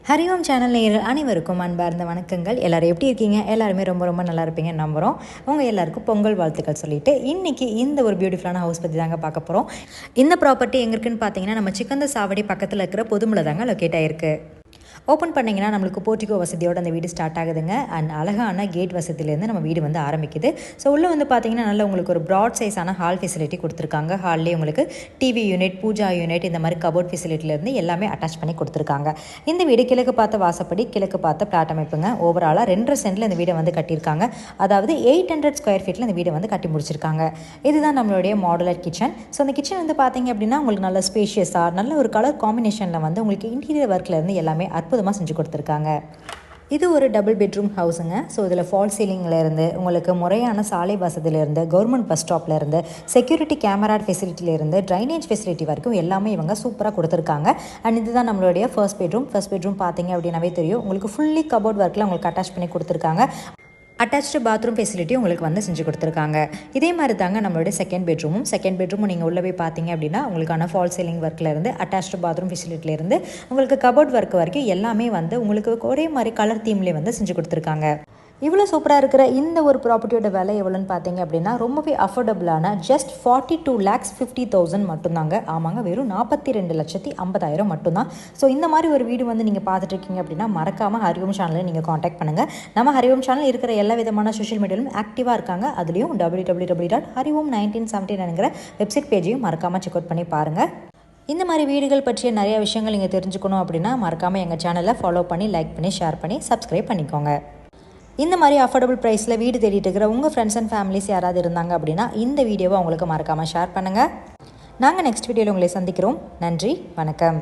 Hariom channel நேயர்கள் அனைவருக்கும் அன்பார்ந்த வணக்கங்கள். எல்லாரும் எப்படி இருக்கீங்க? எல்லாருமே ரொம்ப நல்லா இருப்பீங்கன்னு நம்புகிறோம். உங்கள் எல்லாருக்கும் பொங்கல் வாழ்த்துக்கள் சொல்லிட்டு இன்றைக்கி இந்த ஒரு பியூட்டிஃபுல்லான ஹவுஸ் பற்றி தாங்க பார்க்க போகிறோம். இந்த ப்ராப்பர்ட்டி எங்கே இருக்குன்னு பார்த்தீங்கன்னா, நம்ம சிக்கந்த சாவடி பக்கத்தில் இருக்கிற பொதுமலை தாங்க லொக்கேட் ஆகிருக்கு. ஓப்பன் பண்ணிங்கன்னா நம்மளுக்கு போர்ட்டிகோ வசதியோடு அந்த வீடு ஸ்டார்ட் ஆகுதுங்க. அண்ட் அழகான கேட் வசதியிலேருந்து நம்ம வீடு வந்து ஆரம்பிக்குது. ஸோ உள்ளே வந்து பார்த்தீங்கன்னா நல்ல உங்களுக்கு ஒரு ப்ராட் சைஸான ஹால் ஃபெசிலிட்டி கொடுத்துருக்காங்க. ஹால்லேயே உங்களுக்கு டிவி யூனிட், பூஜா யூனிட், இந்த மாதிரி கபோர்ட் ஃபெசிலிட்டிலேருந்து எல்லாமே அட்டாச் பண்ணி கொடுத்துருக்காங்க. இந்த வீடு கிழக்கு பார்த்த வாசப்படி, கிழக்கு பார்த்த பிளாட் அமைப்புங்க. ஓவராலாக 2.5 சென்டில் இந்த வீடை வந்து கட்டியிருக்காங்க. அதாவது 800 ஸ்கொயர் ஃபீட்டில் இந்த வீடை வந்து கட்டி முடிச்சிருக்காங்க. இதுதான் நம்மளுடைய மாடுலர் கிச்சன். ஸோ அந்த கிச்சன் வந்து பார்த்தீங்க அப்படின்னா உங்களுக்கு நல்ல ஸ்பேஷியஸாக நல்ல ஒரு கலர் காம்பினேஷனில் வந்து உங்களுக்கு இன்டீரியர் ஒர்க்லேருந்து எல்லாமே அற்புதமாக செஞ்சு கொடுத்துருக்காங்க. இது ஒரு டபுள் பெட்ரூம் ஹவுஸுங்க. ஸோ இதில் ஃபால் சீலிங்லேருந்து உங்களுக்கு முறையான சாலை வசதியிலேருந்து, கவர்மெண்ட் பஸ் ஸ்டாப்லேருந்து, செக்யூரிட்டி கேமரா ஃபெசிலிட்டிலேருந்து, ட்ரைனேஜ் ஃபெசிலிட்டி வரைக்கும் எல்லாமே இவங்க சூப்பராக கொடுத்துருக்காங்க. அண்ட் இதுதான் நம்மளுடைய ஃபர்ஸ்ட் பெட்ரூம் பார்த்தீங்க அப்படின்னாவே தெரியும். உங்களுக்கு ஃபுல்லி கபோர்ட் ஒர்க்கில் உங்களுக்கு அட்டாச் பண்ணி கொடுத்துருக்காங்க. அட்டாச்சு பாத்ரூம் ஃபெசிலிட்டி உங்களுக்கு வந்து செஞ்சு கொடுத்துருக்காங்க. இதே மாதிரி தாங்க நம்மளுடைய செகண்ட் பெட்ரூமும் நீங்கள் உள்ளே போய் பார்த்தீங்க அப்படின்னா உங்களுக்கான ஃபால் சீலிங் ஒர்க்லேருந்து, அட்டாச்சு பாத்ரூம் ஃபெசிலிட்டிலேருந்து உங்களுக்கு கபோர்ட் ஒர்க் வரைக்கும் எல்லாமே வந்து உங்களுக்கு ஒரே மாதிரி கலர் தீம்லேயே வந்து செஞ்சு கொடுத்துருக்காங்க. இவ்வளோ சூப்பராக இருக்கிற இந்த ஒரு ப்ராப்பர்ட்டியோட விலை எவ்வளோன்னு பார்த்தீங்க அப்படின்னா ரொம்பவே அஃபோர்டபுளான ஜஸ்ட் 42,50,000 மட்டும்தாங்க. ஆமாங்க, வெறும் 42,50,000 மட்டும்தான். ஸோ இந்த மாதிரி ஒரு வீடு வந்து நீங்கள் பார்த்துட்டு இருக்கீங்க அப்படின்னா மறக்காமல் ஹரிஓம் சேனலை நீங்கள் காண்டாக்ட் பண்ணுங்கள். நம்ம ஹரிஓம் சேனல் இருக்கிற எல்லா விதமான சோஷியல் மீடியாலும் ஆக்டிவாக இருக்காங்க. அதுலேயும் www.hariom1979 வெப்சைட் பேஜையும் மறக்காமல் செக் அவுட் பண்ணி பாருங்கள். இந்த மாதிரி வீடுகள் பற்றிய நிறைய விஷயங்கள் நீங்கள் தெரிஞ்சுக்கணும் அப்படின்னா மறக்காமல் எங்கள் சேனலை ஃபாலோ பண்ணி, லைக் பண்ணி, ஷேர் பண்ணி, சப்ஸ்கிரைப் பண்ணிக்கோங்க. இந்த மாதிரி அஃபோர்டபுள் ப்ரைஸில் வீடு தேடிட்டு இருக்கிற உங்கள் ஃப்ரெண்ட்ஸ் அண்ட் ஃபேமிலிஸ் யாராவது இருந்தாங்க அப்படின்னா இந்த வீடியோவை அவங்களுக்கு மறக்காமல் ஷேர் பண்ணுங்கள். நாங்கள் நெக்ஸ்ட் வீடியோவில் உங்களை சந்திக்கிறோம். நன்றி, வணக்கம்.